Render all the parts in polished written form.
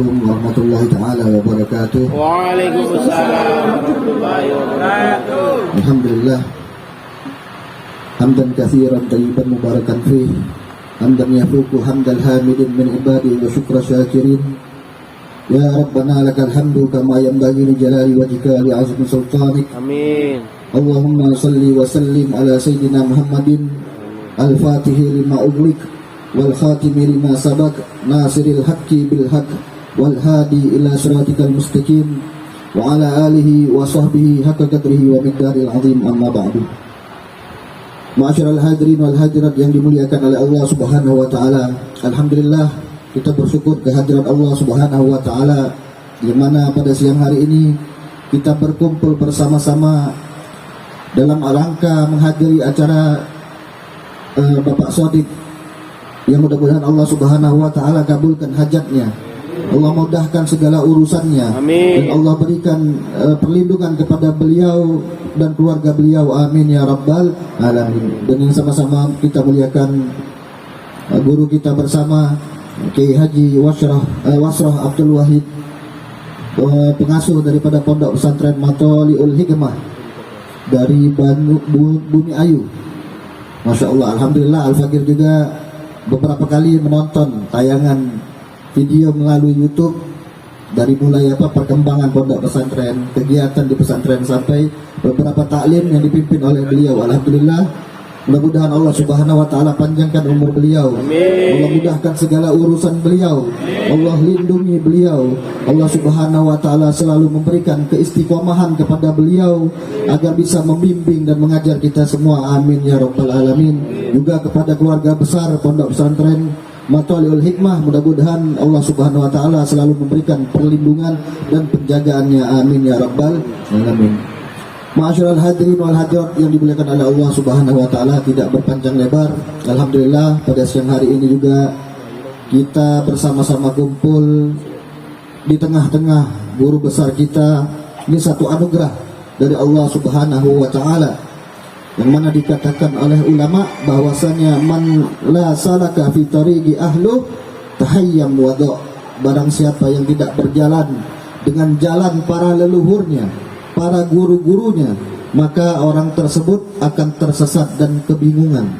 Assalamualaikum warahmatullahi taala wabarakatuh. Waalaikumsalam warahmatullahi wabarakatuh. Alhamdulillah. Hamdan katsiran thayyiban mubarakan fih. Hamdan yafuqu hamdal hamidin min ibadi wa syukra syakirin. Ya Rabbana lakal hamdu kama yanbaghi li jalali wajhika li 'azmi sultanik. Amin. Allahumma salli wa sallim ala sayyidina Muhammadin al-fatihi lima ughliq wal khatimi lima sabaq nasiril haqqi bil haqq wal hadi ila siratikal mustaqim wa ala alihi wa sahbihi haqqa qadrihi wa miqdaril azim, amma ba'du. Ma'asyiral hadirin wal hadirat yang dimuliakan oleh Allah Subhanahu wa taala. Alhamdulillah, kita bersyukur kehadiran Allah Subhanahu wa taala di mana pada siang hari ini kita berkumpul bersama-sama dalam rangka menghadiri acara Bapak Sodik yang mudah-mudahan Allah Subhanahu wa taala kabulkan hajatnya. Allah mudahkan segala urusannya. Amin. Dan Allah berikan perlindungan kepada beliau dan keluarga beliau. Amin ya rabbal alamin. Dan yang sama-sama kita muliakan guru kita bersama Kiai Haji Wasrah Abdul Wahid, pengasuh daripada Pondok Pesantren Matoliul Hikmah dari Bumi Ayu. Masya Allah, alhamdulillah. Al-Fakir juga beberapa kali menonton tayangan video melalui YouTube dari mulai perkembangan pondok pesantren, kegiatan di pesantren sampai beberapa taklim yang dipimpin oleh beliau. Alhamdulillah, mudah-mudahan Allah Subhanahu wa taala panjangkan umur beliau. Amin. Allah mudahkan segala urusan beliau. Allah lindungi beliau. Allah Subhanahu wa taala selalu memberikan keistiqomahan kepada beliau agar bisa membimbing dan mengajar kita semua. Amin ya rabbal alamin. Juga kepada keluarga besar Pondok Pesantren Matoliul Hikmah, mudah-mudahan Allah Subhanahu wa taala selalu memberikan perlindungan dan penjagaannya. Amin ya rabbal alamin. Ma'asyiral hadirin wal hadirat yang dimuliakan oleh Allah Subhanahu wa taala, tidak berpanjang lebar. Alhamdulillah, pada siang hari ini juga kita bersama-sama kumpul di tengah-tengah guru besar kita. Ini satu anugerah dari Allah Subhanahu wa taala, yang mana dikatakan oleh ulama bahwasanya man la salaka fi tariqi ahlu tahayyam wada. Barang siapa yang tidak berjalan dengan jalan para leluhurnya, para guru-gurunya, maka orang tersebut akan tersesat dan kebingungan.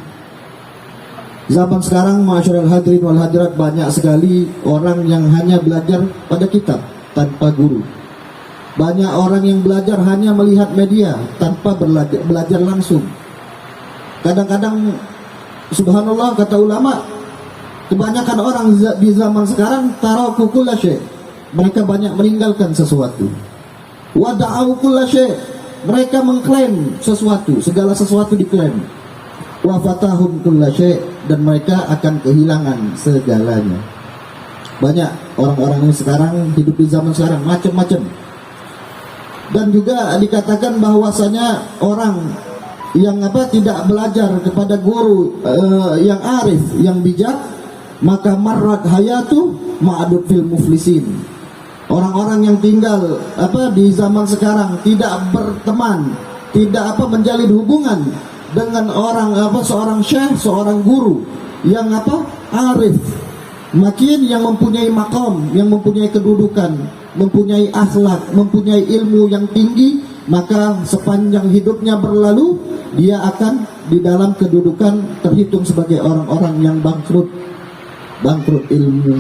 Zaman sekarang, ma'asyiral hadirin wal hadirat, banyak sekali orang yang hanya belajar pada kitab tanpa guru. Banyak orang yang belajar hanya melihat media tanpa belajar langsung. Kadang-kadang subhanallah, kata ulama, kebanyakan orang di zaman sekarang taraku kulla syai', mereka banyak meninggalkan sesuatu. Wada'au kulla syai', mereka mengklaim sesuatu, segala sesuatu diklaim. Wa fatahum kulla syai', dan mereka akan kehilangan segalanya. Banyak orang-orang ini sekarang hidup di zaman sekarang macam-macam. Dan juga dikatakan bahwasanya orang yang tidak belajar kepada guru yang arif, yang bijak, maka marrat hayatu ma'adud fil muflisin. Orang-orang yang tinggal di zaman sekarang tidak berteman, tidak menjalin hubungan dengan orang seorang syekh, seorang guru yang arif, makin yang mempunyai makom, yang mempunyai kedudukan, mempunyai akhlak, mempunyai ilmu yang tinggi, maka sepanjang hidupnya berlalu dia akan di dalam kedudukan terhitung sebagai orang-orang yang bangkrut ilmu,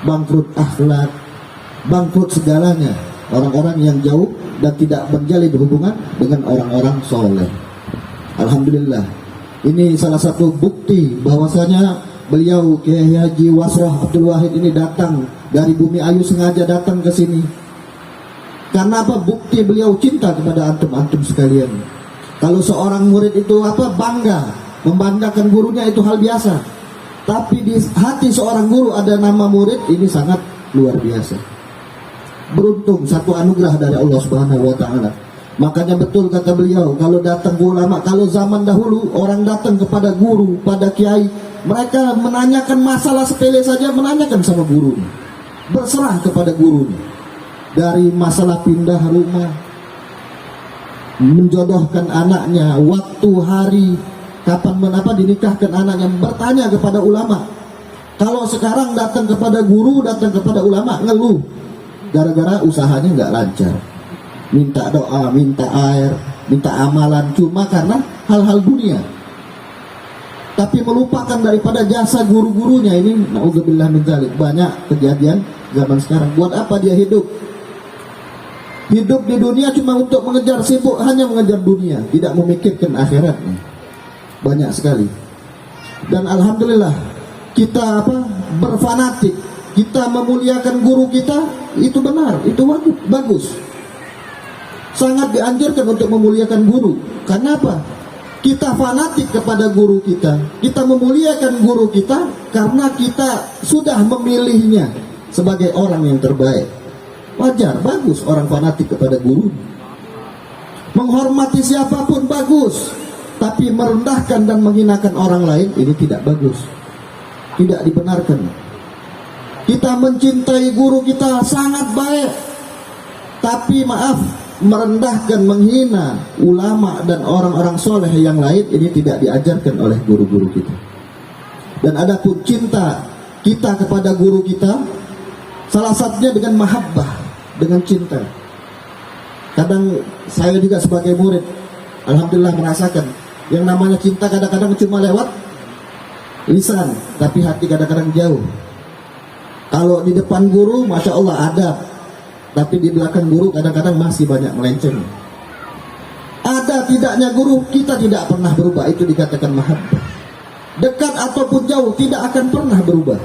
bangkrut akhlak, bangkrut segalanya. Orang-orang yang jauh dan tidak menjalin hubungan dengan orang-orang soleh. Alhamdulillah, ini salah satu bukti bahwasanya beliau Kiai Haji Wasrah Abdul Wahid ini datang dari Bumi Ayu, sengaja datang ke sini. Karena Bukti beliau cinta kepada antum-antum sekalian. Kalau seorang murid itu bangga, membanggakan gurunya, itu hal biasa. Tapi di hati seorang guru ada nama murid, ini sangat luar biasa. Beruntung, satu anugerah dari Allah Subhanahu wa taala. Makanya betul kata beliau, kalau datang ke ulama, kalau zaman dahulu orang datang kepada guru, pada kiai, mereka menanyakan masalah sepele saja, menanyakan sama gurunya, berserah kepada gurunya. Dari masalah pindah rumah, menjodohkan anaknya, waktu, hari, kapan dinikahkan anaknya, bertanya kepada ulama. Kalau sekarang datang kepada guru, datang kepada ulama, ngeluh gara-gara usahanya nggak lancar, minta doa, minta air, minta amalan, cuma karena hal-hal dunia, tapi melupakan daripada jasa guru-gurunya. Ini naudzubillah min dzalik, banyak kejadian zaman sekarang. Buat apa dia hidup di dunia cuma untuk mengejar, sibuk hanya mengejar dunia, tidak memikirkan akhiratnya. Banyak sekali. Dan alhamdulillah kita berfanatik, kita memuliakan guru kita, itu benar, itu bagus. Sangat dianjurkan untuk memuliakan guru. Karena apa? Kita fanatik kepada guru kita, kita memuliakan guru kita karena kita sudah memilihnya sebagai orang yang terbaik. Wajar, bagus orang fanatik kepada guru. Menghormati siapapun bagus, tapi merendahkan dan menghinakan orang lain, ini tidak bagus, tidak dibenarkan. Kita mencintai guru kita sangat baik, tapi maaf, merendahkan, menghina ulama dan orang-orang soleh yang lain, ini tidak diajarkan oleh guru-guru kita. Dan adapun cinta kita kepada guru kita, salah satunya dengan mahabbah, dengan cinta. Kadang saya juga sebagai murid, alhamdulillah merasakan yang namanya cinta kadang-kadang cuma lewat lisan, tapi hati kadang-kadang jauh. Kalau di depan guru, masya Allah adab, tapi di belakang guru kadang-kadang masih banyak melenceng. Ada tidaknya guru, kita tidak pernah berubah, itu dikatakan mahabbah. Dekat ataupun jauh, tidak akan pernah berubah.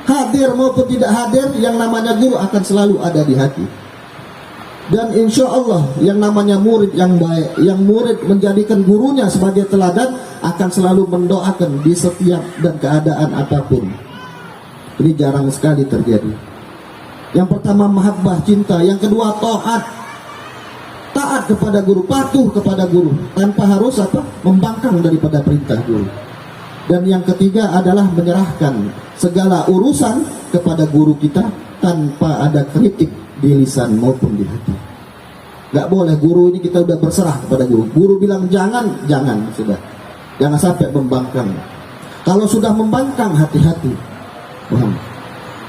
Hadir maupun tidak hadir, yang namanya guru akan selalu ada di hati. Dan insya Allah yang namanya murid yang baik, yang murid menjadikan gurunya sebagai teladan, akan selalu mendoakan di setiap dan keadaan apapun. Ini jarang sekali terjadi. Yang pertama mahabbah, cinta. Yang kedua taat, taat kepada guru, patuh kepada guru tanpa harus membangkang daripada perintah guru. Dan yang ketiga adalah menyerahkan segala urusan kepada guru kita tanpa ada kritik di lisan maupun di hati. Gak boleh guru ini kita udah berserah kepada guru. Guru bilang jangan, sudah. Jangan sampai membangkang. Kalau sudah membangkang, hati-hati. Paham?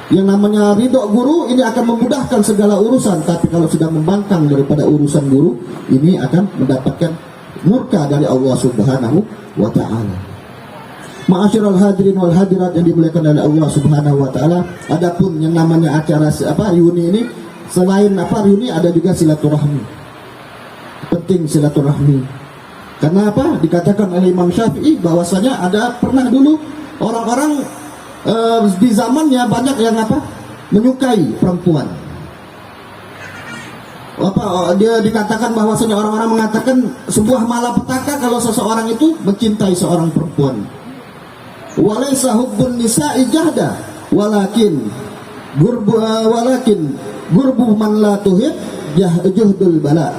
Yang namanya ridho guru ini akan memudahkan segala urusan, tapi kalau sudah membangkang daripada urusan guru, ini akan mendapatkan murka dari Allah Subhanahu wa Ta'ala. Ma'asyiral hadirin wal hadirat yang dimuliakan oleh Allah Subhanahu wa Ta'ala, adapun yang namanya acara reuni ini, selain reuni ada juga silaturahmi. Penting silaturahmi. Karena dikatakan oleh Imam Syafi'i bahwasanya ada pernah dulu orang-orang di zamannya banyak yang menyukai perempuan. Dia dikatakan bahwasanya orang-orang mengatakan sebuah malapetaka kalau seseorang itu mencintai seorang perempuan. Walaysa hubbun nisa'i jahda walakin gurbu man la tuhib juhdul bala.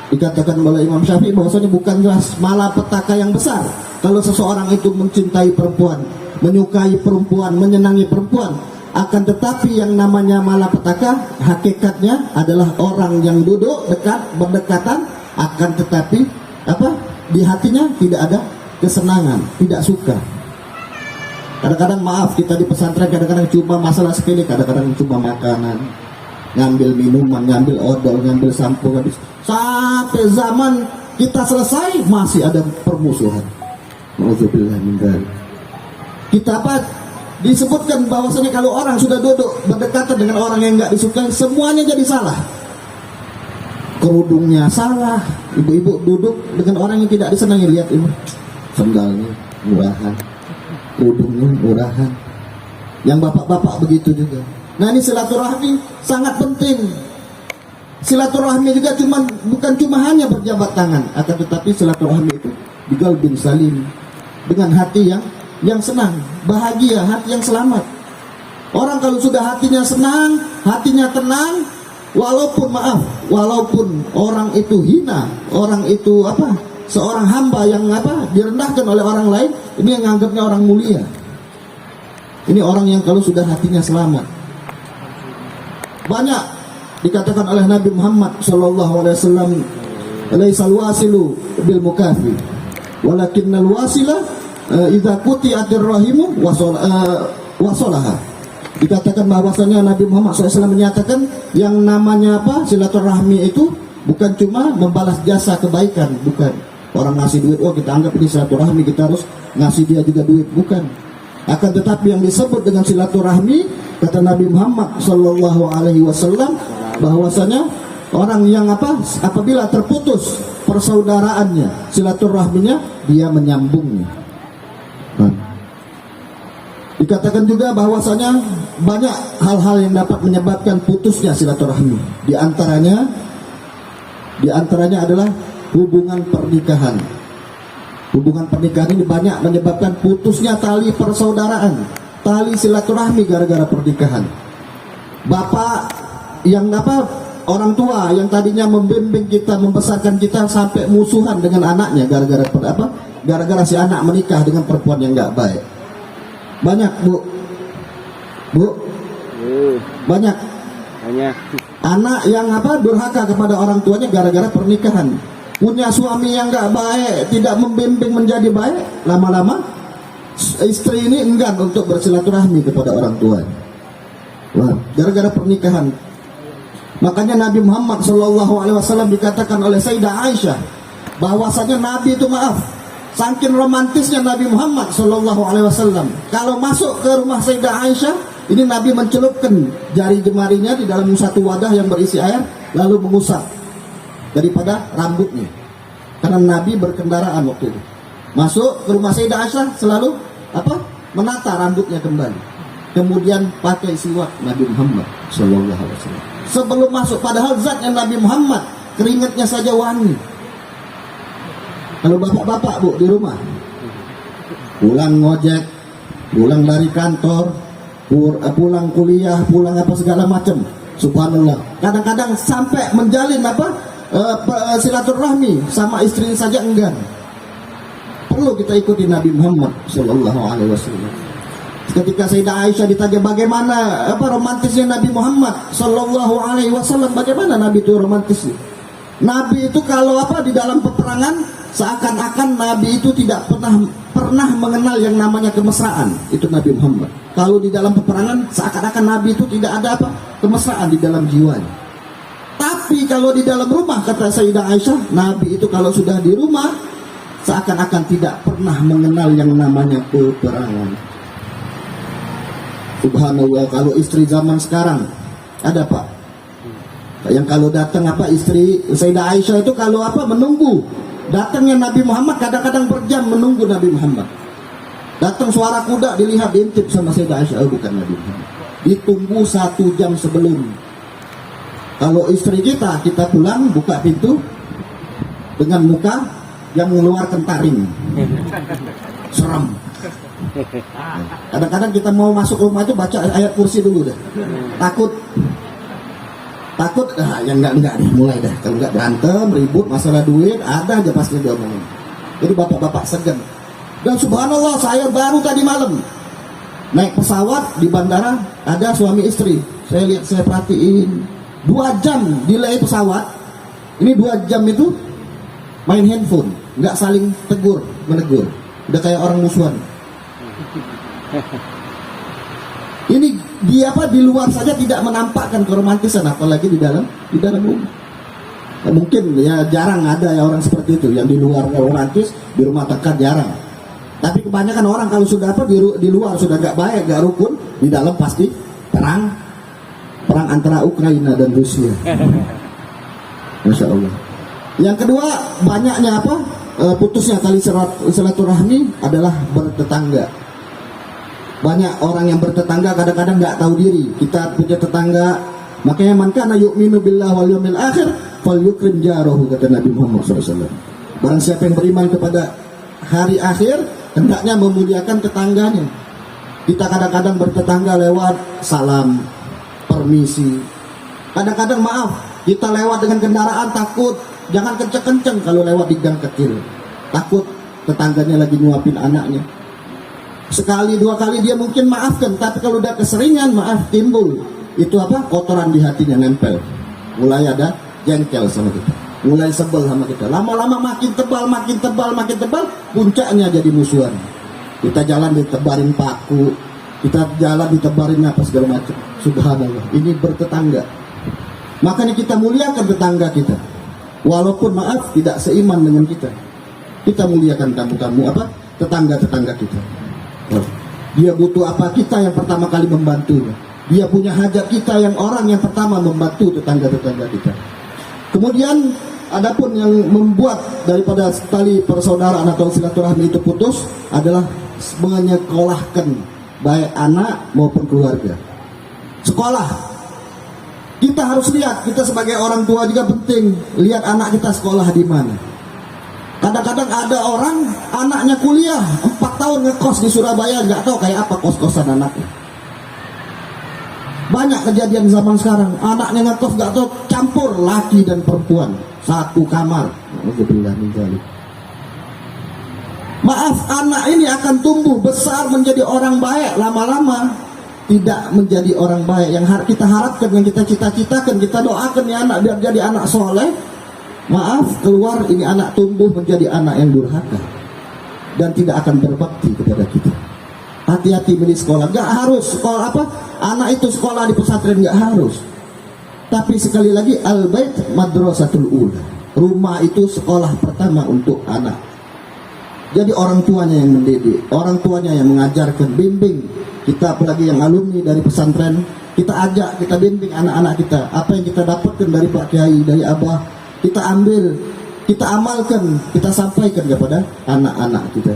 Dikatakan oleh Imam Syafi'i bahwasanya bukanlah malapetaka yang besar kalau seseorang itu mencintai perempuan, menyukai perempuan, menyenangi perempuan. Akan tetapi yang namanya malapetaka hakikatnya adalah orang yang duduk dekat, berdekatan, akan tetapi di hatinya tidak ada kesenangan, tidak suka. Kadang-kadang maaf, kita di pesantren kadang-kadang cuma masalah sepele, kadang-kadang cuma makanan, ngambil minuman, ngambil odol, ngambil sampo, sampai zaman kita selesai masih ada permusuhan. Nauzubillah min dzalik. Kita disebutkan bahwasanya kalau orang sudah duduk berdekatan dengan orang yang nggak disukai, semuanya jadi salah. Kerudungnya salah, ibu-ibu duduk dengan orang yang tidak disenangi, lihat ini sendalnya murahan, kerudungnya murahan. Yang bapak-bapak begitu juga. Nah, ini silaturahmi sangat penting. Silaturahmi juga bukan cuma hanya berjabat tangan, akan tetapi silaturahmi itu biqalbin salim, dengan hati yang senang, bahagia, hati yang selamat. Orang kalau sudah hatinya senang, hatinya tenang, walaupun orang itu hina, orang itu seorang hamba yang direndahkan oleh orang lain, ini yang menganggapnya orang mulia. Ini orang yang kalau sudah hatinya selamat. Banyak dikatakan oleh Nabi Muhammad sallallahu alaihi wasallam, laisal wasilu bil mukafi walakinnal wasila idza quti'atir rahimu wasolaha. Dikatakan bahwasanya Nabi Muhammad SAW menyatakan yang namanya apa, silaturahmi itu bukan cuma membalas jasa kebaikan, bukan. Orang ngasih duit, oh kita anggap ini silaturahmi, kita harus ngasih dia juga duit, bukan. Akan tetapi yang disebut dengan silaturahmi, kata Nabi Muhammad SAW, bahwasanya orang yang apa, apabila terputus persaudaraannya, silaturahminya, dia menyambungnya. Dikatakan juga bahwasanya banyak hal-hal yang dapat menyebabkan putusnya silaturahmi. Di antaranya adalah hubungan pernikahan. Hubungan pernikahan ini banyak menyebabkan putusnya tali persaudaraan, tali silaturahmi gara-gara pernikahan. Bapak yang apa, orang tua yang tadinya membimbing kita, membesarkan kita sampai musuhan dengan anaknya gara-gara apa? Gara-gara si anak menikah dengan perempuan yang nggak baik. Banyak bu, banyak anak yang apa, durhaka kepada orang tuanya gara-gara pernikahan. Punya suami yang nggak baik, tidak membimbing menjadi baik, lama-lama istri ini enggan untuk bersilaturahmi kepada orang tua. Wah, gara-gara pernikahan. Makanya Nabi Muhammad SAW dikatakan oleh Sayyidah Aisyah bahwasanya Nabi itu saking romantisnya Nabi Muhammad SAW, kalau masuk ke rumah Sayyidah Aisyah, ini Nabi mencelupkan jari jemarinya di dalam satu wadah yang berisi air, lalu mengusap daripada rambutnya. Karena Nabi berkendaraan waktu itu. Masuk ke rumah Sayyidah Aisyah selalu apa? Menata rambutnya kembali. Kemudian pakai siwak Nabi Muhammad SAW. Sebelum masuk, padahal zatnya Nabi Muhammad keringatnya saja wangi. Kalau bapak-bapak bu di rumah, pulang ngojek, pulang dari kantor, pulang kuliah, pulang apa segala macam, subhanallah. Kadang-kadang sampai menjalin apa silaturahmi sama istri saja enggan. Perlu kita ikuti Nabi Muhammad SAW. Ketika Sayyidah Aisyah ditanya bagaimana apa romantisnya Nabi Muhammad SAW, bagaimana Nabi itu romantisnya? Nabi itu kalau apa di dalam peperangan, seakan-akan Nabi itu tidak pernah mengenal yang namanya kemesraan. Itu Nabi Muhammad. Kalau di dalam peperangan, seakan-akan Nabi itu tidak ada apa kemesraan di dalam jiwanya. Tapi kalau di dalam rumah, kata Sayyidah Aisyah, Nabi itu kalau sudah di rumah, seakan-akan tidak pernah mengenal yang namanya peperangan. Subhanallah. Kalau istri zaman sekarang ada pak yang kalau datang apa, istri Sayyidah Aisyah itu kalau apa menunggu datangnya Nabi Muhammad, kadang-kadang berjam menunggu Nabi Muhammad. Datang suara kuda dilihat, diintip sama Sayyidah Aisyah, oh bukan Nabi Muhammad. Ditunggu 1 jam sebelum. Kalau istri kita pulang buka pintu dengan muka yang mengeluarkan taring, seram. Kadang-kadang kita mau masuk rumah itu baca ayat kursi dulu deh, takut yang enggak nih, mulai dah. Kalau enggak berantem, ribut, masalah duit, ada aja pasti dia omongin. Jadi bapak-bapak segan. Dan subhanallah, saya baru tadi malam naik pesawat di bandara, ada suami istri. Saya lihat, saya perhatiin 2 jam delay pesawat. Ini 2 jam itu main handphone, nggak saling menegur. Udah kayak orang musuhan. Ini dia apa di luar saja tidak menampakkan keromantisan, apalagi di dalam rumah. Mungkin ya jarang ada ya orang seperti itu yang di luar romantis, di rumah tangga jarang. Tapi kebanyakan orang kalau sudah apa di luar sudah nggak baik, nggak rukun, di dalam pasti perang antara Ukraina dan Rusia. Masya Allah. Yang kedua, banyaknya apa putusnya tali silaturahmi adalah bertetangga. Banyak orang yang bertetangga kadang-kadang nggak tahu diri. Kita punya tetangga, makanya man kana yu'minu billahi wal yawmil akhir falyukrim jarahu, kata Nabi Muhammad SAW. Barang siapa yang beriman kepada hari akhir, hendaknya memuliakan tetangganya. Kita kadang-kadang bertetangga lewat salam, permisi. Kadang-kadang maaf, kita lewat dengan kendaraan takut jangan kenceng-kenceng kalau lewat di gang kecil. Takut tetangganya lagi nyuapin anaknya. Sekali 2 kali dia mungkin maafkan, tapi kalau udah keseringan, maaf, timbul itu apa, kotoran di hatinya nempel. Mulai ada jengkel sama kita, mulai sebel sama kita. Lama-lama makin tebal, puncaknya jadi musuhan. Kita jalan ditebarin paku, Kita jalan ditebarin apa segala macam. Subhanallah, ini bertetangga. Makanya kita muliakan tetangga kita. Walaupun maaf tidak seiman dengan kita. Kita muliakan tamu-tamu tetangga-tetangga kita. Dia butuh apa, kita yang pertama kali membantunya. Dia punya hajat, kita yang orang yang pertama membantu tetangga-tetangga kita. Kemudian adapun yang membuat daripada tali persaudaraan atau silaturahmi itu putus adalah menyekolahkan baik anak maupun keluarga. Sekolah, kita harus lihat, kita sebagai orang tua juga penting lihat anak kita sekolah di mana. Kadang-kadang ada orang anaknya kuliah 4 tahun ngekos di Surabaya, nggak tahu kayak apa kos-kosan anaknya. Banyak kejadian zaman sekarang, anaknya ngekos nggak tahu, campur laki dan perempuan satu kamar. Maaf, anak ini akan tumbuh besar menjadi orang baik, lama-lama tidak menjadi orang baik. Yang kita harapkan, yang kita cita-citakan, kita doakan ya anak biar jadi anak soleh. Maaf, keluar ini anak tumbuh menjadi anak yang durhaka dan tidak akan berbakti kepada kita. Hati-hati milih sekolah. Gak harus sekolah anak itu sekolah di pesantren, gak harus. Tapi sekali lagi, al-bait madrasatul ula. Rumah itu sekolah pertama untuk anak. Jadi orang tuanya yang mendidik, orang tuanya yang mengajarkan, bimbing. Kita apalagi yang alumni dari pesantren, kita ajak, kita bimbing anak-anak kita. Apa yang kita dapatkan dari Pak Kiai, dari Abah, kita ambil, kita amalkan, kita sampaikan kepada anak-anak kita.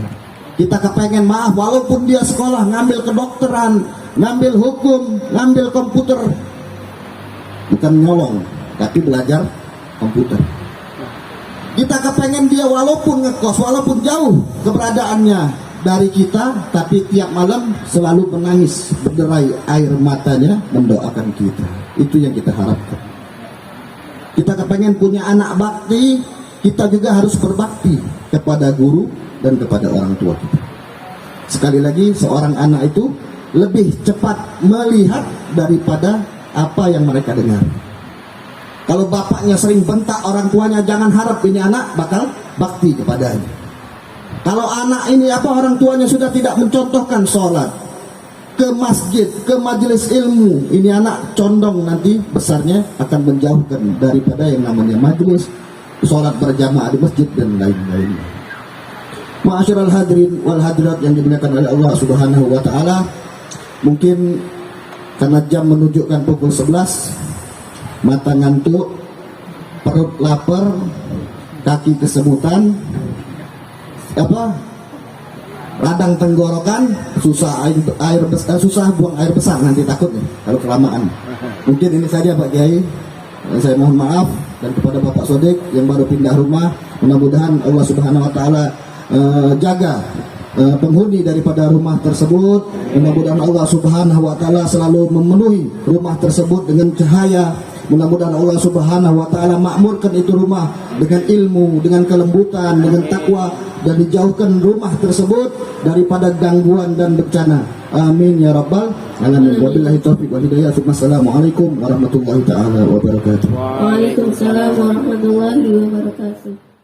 Kita kepengen, maaf, walaupun dia sekolah ngambil kedokteran, ngambil hukum, ngambil komputer, bukan nyolong, tapi belajar komputer. Kita kepengen dia walaupun ngekos, walaupun jauh keberadaannya dari kita, tapi tiap malam selalu menangis, berderai air matanya mendoakan kita. Itu yang kita harapkan. Kita kepengen punya anak bakti, kita juga harus berbakti kepada guru dan kepada orang tua kita. Sekali lagi, seorang anak itu lebih cepat melihat daripada apa yang mereka dengar. Kalau bapaknya sering bentak orang tuanya, jangan harap ini anak bakal bakti kepadanya. Kalau anak ini orang tuanya sudah tidak mencontohkan sholat, ke masjid, ke majelis ilmu, ini anak condong nanti besarnya akan menjauhkan daripada yang namanya majelis, sholat berjamaah di masjid dan lain-lainnya. Ma'asyiral hadirin wal hadirat yang dimuliakan oleh Allah Subhanahu wa taala, mungkin karena jam menunjukkan pukul 11, mata ngantuk, perut lapar, kaki kesemutan, radang tenggorokan, susah buang air besar nanti takutnya kalau kelamaan. Mungkin ini saja Pak Kiai, saya mohon maaf, dan kepada Bapak Sodik yang baru pindah rumah, mudah-mudahan Allah Subhanahu wa taala jaga penghuni daripada rumah tersebut. Mudah-mudahan Allah Subhanahu wa taala selalu memenuhi rumah tersebut dengan cahaya. Mudah-mudahan Allah Subhanahu wa taala makmurkan itu rumah dengan ilmu, dengan kelembutan, dengan takwa, dan dijauhkan rumah tersebut daripada gangguan dan bencana. Amin ya rabbal alamin. Wabillahi taufiq wal hidayah. Assalamualaikum warahmatullahi taala wabarakatuh. Waalaikumsalam warahmatullahi wabarakatuh.